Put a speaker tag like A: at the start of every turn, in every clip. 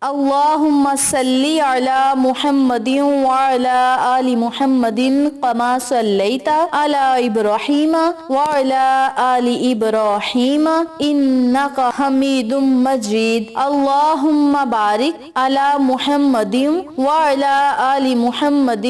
A: اللہم صلی علی محمد وعلی آل محمد کما صلیت علی ابراہیم وعلی آل ابراہیم انک حمید مجید اللہم بارک علی محمد وعلی آل محمد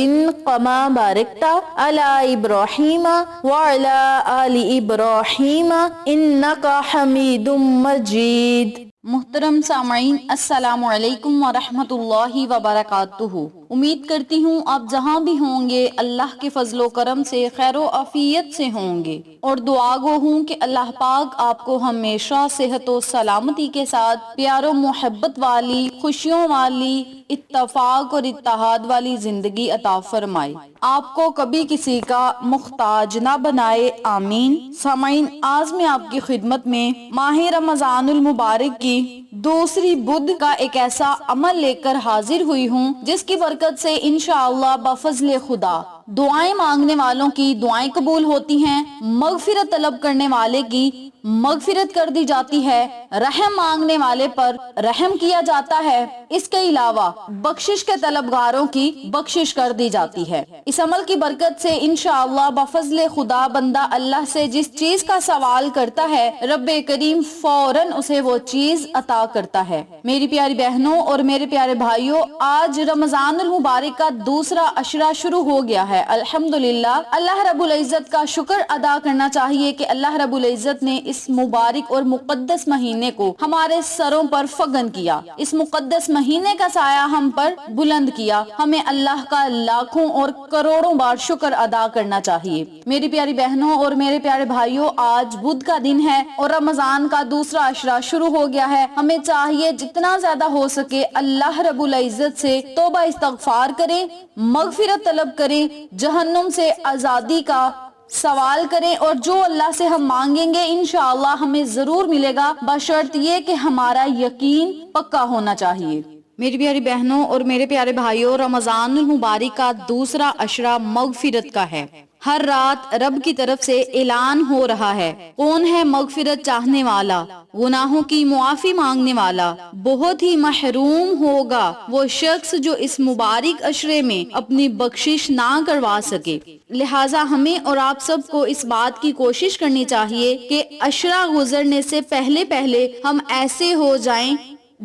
A: کما بارکت علی ابراہیم وعلی آل ابراہیم انک حمید مجید۔ محترم سامعین، السلام علیکم ورحمۃ اللہ وبرکاتہ۔ امید کرتی ہوں آپ جہاں بھی ہوں گے اللہ کے فضل و کرم سے خیر و عافیت سے ہوں گے، اور دعا گو ہوں کہ اللہ پاک آپ کو ہمیشہ صحت و سلامتی کے ساتھ پیار و محبت والی، خوشیوں والی، اتفاق اور اتحاد والی زندگی عطا فرمائے، آپ کو کبھی کسی کا محتاج نہ بنائے، آمین۔ سامعین، آج میں آپ کی خدمت میں ماہ رمضان المبارک کی دوسری بدھ کا ایک ایسا عمل لے کر حاضر ہوئی ہوں جس کی برکت سے انشاءاللہ بفضل خدا دعائیں مانگنے والوں کی دعائیں قبول ہوتی ہیں، مغفرت طلب کرنے والے کی مغفرت کر دی جاتی ہے، رحم مانگنے والے پر رحم کیا جاتا ہے، اس کے علاوہ بخشش کے طلبگاروں کی بخشش کر دی جاتی ہے۔ اس عمل کی برکت سے انشاءاللہ بفضل خدا بندہ اللہ سے جس چیز کا سوال کرتا ہے، رب کریم فوراً اسے وہ چیز عطا کرتا ہے۔ میری پیاری بہنوں اور میرے پیارے بھائیوں، آج رمضان المبارک کا دوسرا عشرہ شروع ہو گیا ہے۔ الحمدللہ، اللہ رب العزت کا شکر ادا کرنا چاہیے کہ اللہ رب العزت نے اس مبارک اور مقدس مہینے کو ہمارے سروں پر فگن کیا، اس مقدس مہینے کا سایہ ہم پر بلند کیا۔ ہمیں اللہ کا لاکھوں اور کروڑوں بار شکر ادا کرنا چاہیے۔ میری پیاری بہنوں اور میرے پیارے بھائیوں، آج بدھ کا دن ہے اور رمضان کا دوسرا عشرہ شروع ہو گیا ہے۔ ہمیں چاہیے جتنا زیادہ ہو سکے اللہ رب العزت سے توبہ استغفار کریں، مغفرت طلب کریں، جہنم سے آزادی کا سوال کریں، اور جو اللہ سے ہم مانگیں گے انشاءاللہ ہمیں ضرور ملے گا، بشرط یہ کہ ہمارا یقین پکا ہونا چاہیے۔ میری پیاری بہنوں اور میرے پیارے بھائیوں، رمضان المبارک کا دوسرا عشرہ مغفرت کا ہے۔ ہر رات رب کی طرف سے اعلان ہو رہا ہے، کون ہے مغفرت چاہنے والا، گناہوں کی معافی مانگنے والا؟ بہت ہی محروم ہوگا وہ شخص جو اس مبارک عشرے میں اپنی بخشش نہ کروا سکے۔ لہٰذا ہمیں اور آپ سب کو اس بات کی کوشش کرنی چاہیے کہ عشرہ گزرنے سے پہلے ہم ایسے ہو جائیں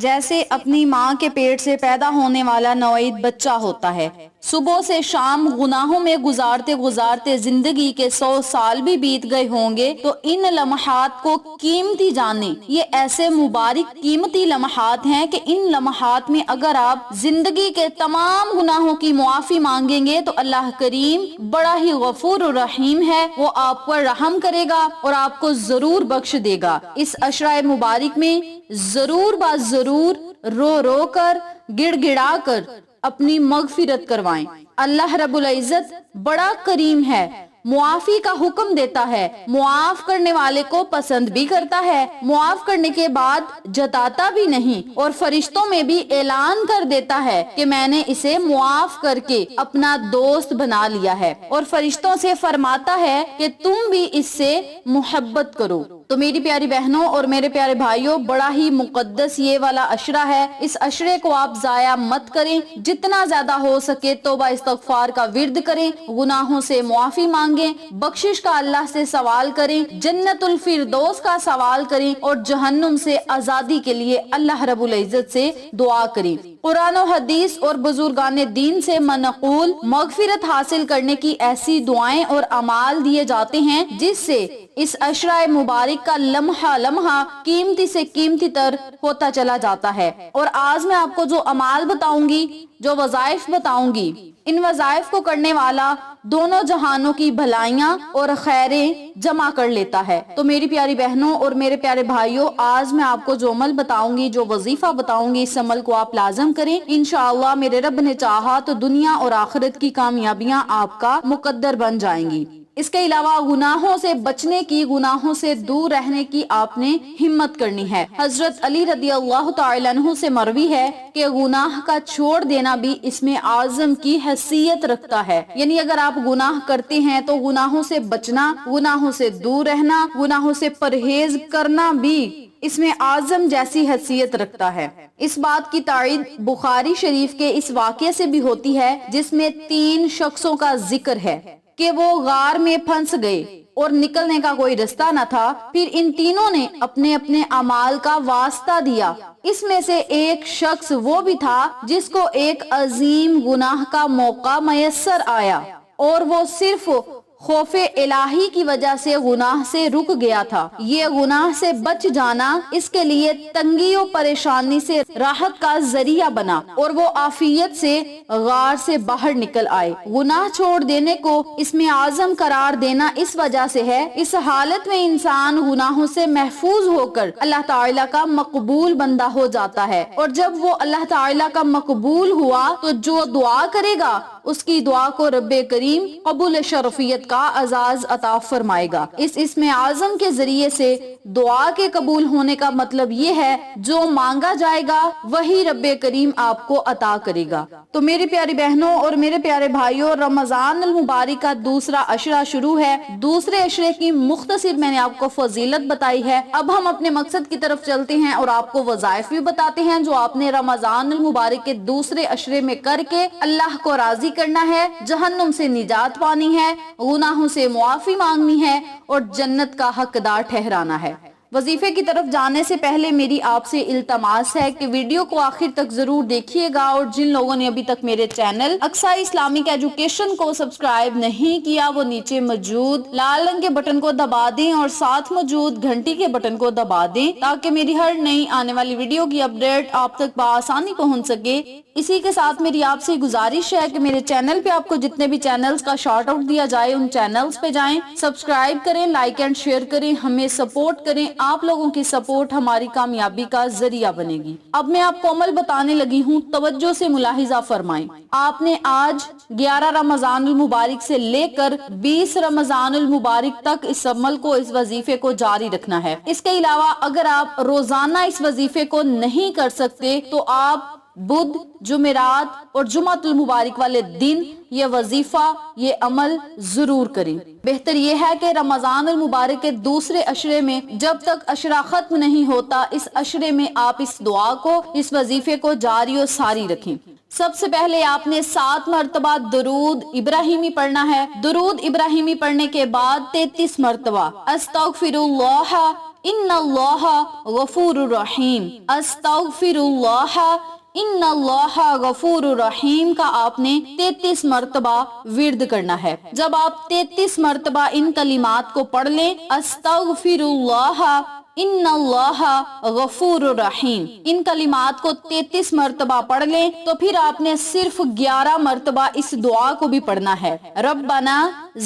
A: جیسے اپنی ماں کے پیٹ سے پیدا ہونے والا نوعید بچہ ہوتا ہے۔ صبح سے شام گناہوں میں گزارتے زندگی کے 100 سال بھی بیت گئے ہوں گے تو ان لمحات کو قیمتی جانیں۔ یہ ایسے مبارک قیمتی لمحات ہیں کہ ان لمحات میں اگر آپ زندگی کے تمام گناہوں کی معافی مانگیں گے تو اللہ کریم بڑا ہی غفور الرحیم ہے، وہ آپ پر رحم کرے گا اور آپ کو ضرور بخش دے گا۔ اس عشرہ مبارک میں ضرور رو کر گڑ گڑا کر اپنی مغفرت کروائیں۔ اللہ رب العزت بڑا کریم ہے، معافی کا حکم دیتا ہے، معاف کرنے والے کو پسند بھی کرتا ہے، معاف کرنے کے بعد جتاتا بھی نہیں، اور فرشتوں میں بھی اعلان کر دیتا ہے کہ میں نے اسے معاف کر کے اپنا دوست بنا لیا ہے، اور فرشتوں سے فرماتا ہے کہ تم بھی اس سے محبت کرو۔ تو میری پیاری بہنوں اور میرے پیارے بھائیوں، بڑا ہی مقدس یہ والا عشرہ ہے، اس عشرے کو آپ ضائع مت کریں، جتنا زیادہ ہو سکے توبہ استغفار کا ورد کریں، گناہوں سے معافی مانگیں، بخشش کا اللہ سے سوال کریں، جنت الفردوس کا سوال کریں، اور جہنم سے آزادی کے لیے اللہ رب العزت سے دعا کریں۔ قرآن و حدیث اور بزرگان دین سے منقول مغفرت حاصل کرنے کی ایسی دعائیں اور اعمال دیے جاتے ہیں جس سے اس عشرہ مبارک کا لمحہ قیمتی سے قیمتی تر ہوتا چلا جاتا ہے۔ اور آج میں آپ کو جو اعمال بتاؤں گی، جو وظائف بتاؤں گی، ان وظائف کو کرنے والا دونوں جہانوں کی بھلائیاں اور خیریں جمع کر لیتا ہے۔ تو میری پیاری بہنوں اور میرے پیارے بھائیوں، آج میں آپ کو جو عمل بتاؤں گی، جو وظیفہ بتاؤں گی، اس عمل کو آپ لازم کریں۔ انشاءاللہ میرے رب نے چاہا تو دنیا اور آخرت کی کامیابیاں آپ کا مقدر بن جائیں گی۔ اس کے علاوہ گناہوں سے بچنے کی، گناہوں سے دور رہنے کی آپ نے ہمت کرنی ہے۔ حضرت علی رضی اللہ تعالی عنہ سے مروی ہے کہ گناہ کا چھوڑ دینا بھی اسم اعظم کی حیثیت رکھتا ہے، یعنی اگر آپ گناہ کرتے ہیں تو گناہوں سے بچنا، گناہوں سے دور رہنا، گناہوں سے پرہیز کرنا بھی اس میں اعظم جیسی حیثیت رکھتا ہے۔ اس بات کی تائید بخاری شریف کے اس واقعے سے بھی ہوتی ہے جس میں 3 شخصوں کا ذکر ہے کہ وہ غار میں پھنس گئے اور نکلنے کا کوئی رستہ نہ تھا، پھر ان تینوں نے اپنے اپنے اعمال کا واسطہ دیا۔ اس میں سے ایک شخص وہ بھی تھا جس کو ایک عظیم گناہ کا موقع میسر آیا اور وہ صرف خوف الہی کی وجہ سے گناہ سے رک گیا تھا۔ یہ گناہ سے بچ جانا اس کے لیے تنگی و پریشانی سے راحت کا ذریعہ بنا اور وہ عافیت سے غار سے باہر نکل آئے۔ گناہ چھوڑ دینے کو اسم اعظم قرار دینا اس وجہ سے ہے، اس حالت میں انسان گناہوں سے محفوظ ہو کر اللہ تعالیٰ کا مقبول بندہ ہو جاتا ہے، اور جب وہ اللہ تعالیٰ کا مقبول ہوا تو جو دعا کرے گا اس کی دعا کو رب کریم قبول شرفیت کا اعزاز عطا فرمائے گا۔ اس اسم اعظم کے ذریعے سے دعا کے قبول ہونے کا مطلب یہ ہے جو مانگا جائے گا وہی رب کریم آپ کو عطا کرے گا۔ تو میری پیاری بہنوں اور میرے پیارے بھائیوں، رمضان المبارک کا دوسرا عشرہ شروع ہے۔ دوسرے عشرے کی مختصر میں نے آپ کو فضیلت بتائی ہے، اب ہم اپنے مقصد کی طرف چلتے ہیں اور آپ کو وظائف بھی بتاتے ہیں جو آپ نے رمضان المبارک کے دوسرے عشرے میں کر کے اللہ کو راضی کرنا ہے، جہنم سے نجات پانی ہے، گناہوں سے معافی مانگنی ہے اور جنت کا حقدار ٹھہرانا ہے۔ وظیفے کی طرف جانے سے پہلے میری آپ سے التماس ہے کہ ویڈیو کو آخر تک ضرور دیکھیے گا، اور جن لوگوں نے ابھی تک میرے چینل اقصیٰ اسلامک ایجوکیشن کو سبسکرائب نہیں کیا وہ نیچے موجود لال رنگ کے بٹن کو دبا دیں اور ساتھ موجود گھنٹی کے بٹن کو دبا دیں تاکہ میری ہر نئی آنے والی ویڈیو کی اپڈیٹ آپ تک بآسانی پہنچ سکے۔ اسی کے ساتھ میری آپ سے گزارش ہے کہ میرے چینل پہ آپ کو جتنے بھی چینلز کا شارٹ آؤٹ دیا جائے ان چینلز پہ جائیں، سبسکرائب کریں، لائک اینڈ شیئر کریں، ہمیں سپورٹ کریں۔ آپ لوگوں کی سپورٹ ہماری کامیابی کا ذریعہ بنے گی۔ اب میں آپ کو عمل بتانے لگی ہوں، توجہ سے ملاحظہ فرمائیں۔ آپ نے آج 11 رمضان المبارک سے لے کر 20 رمضان المبارک تک اس عمل کو، اس وظیفے کو جاری رکھنا ہے۔ اس کے علاوہ اگر آپ روزانہ اس وظیفے کو نہیں کر سکتے تو آپ بدھ، جمعرات اور جمعۃ المبارک والے دن یہ وظیفہ، یہ عمل ضرور کریں۔ بہتر یہ ہے کہ رمضان المبارک کے دوسرے عشرے میں جب تک عشرہ ختم نہیں ہوتا اس عشرے میں آپ اس دعا کو، اس وظیفے کو جاری و ساری رکھیں۔ سب سے پہلے آپ نے 7 مرتبہ درود ابراہیمی پڑھنا ہے۔ درود ابراہیمی پڑھنے کے بعد 33 مرتبہ استغفر اللہ ان اللہ غفور الرحیم، استغفر اللہ ان اللہ غفور الرحیم کا آپ نے 33 مرتبہ ورد کرنا ہے۔ جب آپ 33 مرتبہ ان کلمات کو پڑھ لیں، استغفر اللہ ان اللہ غفور الرحیم، ان کلمات کو 33 مرتبہ پڑھ لیں تو پھر آپ نے صرف 11 مرتبہ اس دعا کو بھی پڑھنا ہے۔ ربنا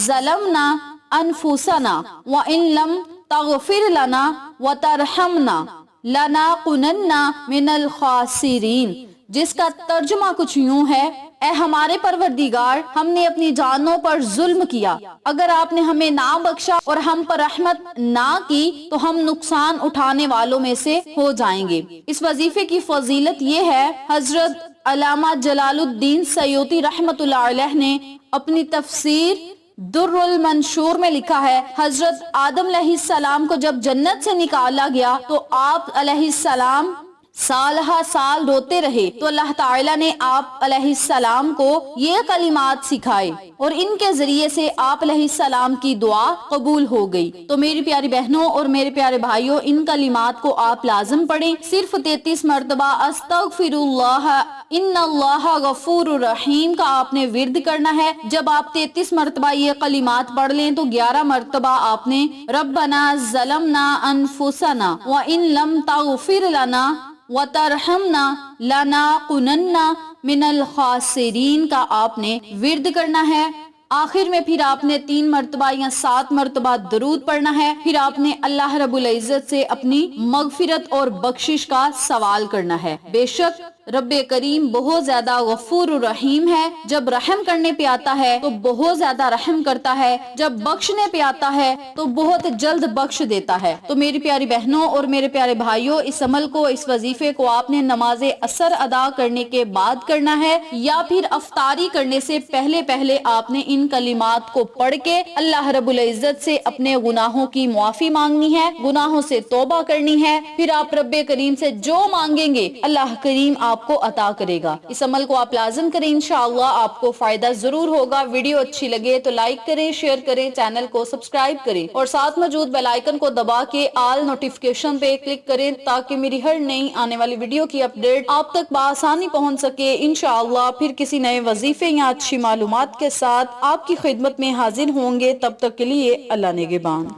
A: ظلمنا انفسنا وان لم تغفر لنا وترحمنا لنکونن من الخاسرین، جس کا ترجمہ کچھ یوں ہے، اے ہمارے پروردگار، ہم نے اپنی جانوں پر ظلم کیا، اگر آپ نے ہمیں نہ بخشا اور ہم پر رحمت نہ کی تو ہم نقصان اٹھانے والوں میں سے ہو جائیں گے۔ اس وظیفے کی فضیلت یہ ہے، حضرت علامہ جلال الدین سیوطی رحمۃ اللہ علیہ نے اپنی تفسیر در المنشور میں لکھا ہے، حضرت آدم علیہ السلام کو جب جنت سے نکالا گیا تو آپ علیہ السلام سال ہا سال روتے رہے، تو اللہ تعالیٰ نے آپ علیہ السلام کو یہ کلمات سکھائے اور ان کے ذریعے سے آپ علیہ السلام کی دعا قبول ہو گئی۔ تو میری پیاری بہنوں اور میرے پیارے بھائیوں، ان کلمات کو آپ لازم پڑھیں، صرف 33 مرتبہ استغفر اللہ ان اللہ غفور الرحیم کا آپ نے ورد کرنا ہے۔ جب آپ 33 مرتبہ یہ کلمات پڑھ لیں تو 11 مرتبہ آپ نے ربنا ظلمنا انفسنا وان لم تغفر لنا وترحمنا لنکونن من الخاسرین کا آپ نے ورد کرنا ہے۔ آخر میں پھر آپ نے 3 مرتبہ یا 7 مرتبہ درود پڑھنا ہے، پھر آپ نے اللہ رب العزت سے اپنی مغفرت اور بخشش کا سوال کرنا ہے۔ بے شک رب کریم بہت زیادہ غفور الرحیم ہے، جب رحم کرنے پہ آتا ہے تو بہت زیادہ رحم کرتا ہے، جب بخشنے پہ آتا ہے تو بہت جلد بخش دیتا ہے۔ تو میری پیاری بہنوں اور میرے پیارے بھائیوں، اس عمل کو، اس وظیفے کو آپ نے نماز عصر ادا کرنے کے بعد کرنا ہے یا پھر افطاری کرنے سے پہلے آپ نے ان کلمات کو پڑھ کے اللہ رب العزت سے اپنے گناہوں کی معافی مانگنی ہے، گناہوں سے توبہ کرنی ہے، پھر آپ رب کریم سے جو مانگیں گے اللہ کریم آپ کو عطا کرے گا۔ اس عمل کو آپ لازم کریں، انشاءاللہ آپ کو فائدہ ضرور ہوگا۔ ویڈیو اچھی لگے تو لائک کریں، شیئر کریں، چینل کو سبسکرائب کریں اور ساتھ موجود بیل آئیکن کو دبا کے آل نوٹیفیکیشن پہ کلک کریں تاکہ میری ہر نئی آنے والی ویڈیو کی اپڈیٹ آپ تک بآسانی پہنچ سکے۔ انشاءاللہ پھر کسی نئے وظیفے یا اچھی معلومات کے ساتھ آپ کی خدمت میں حاضر ہوں گے، تب تک کے لیے اللہ نگہبان۔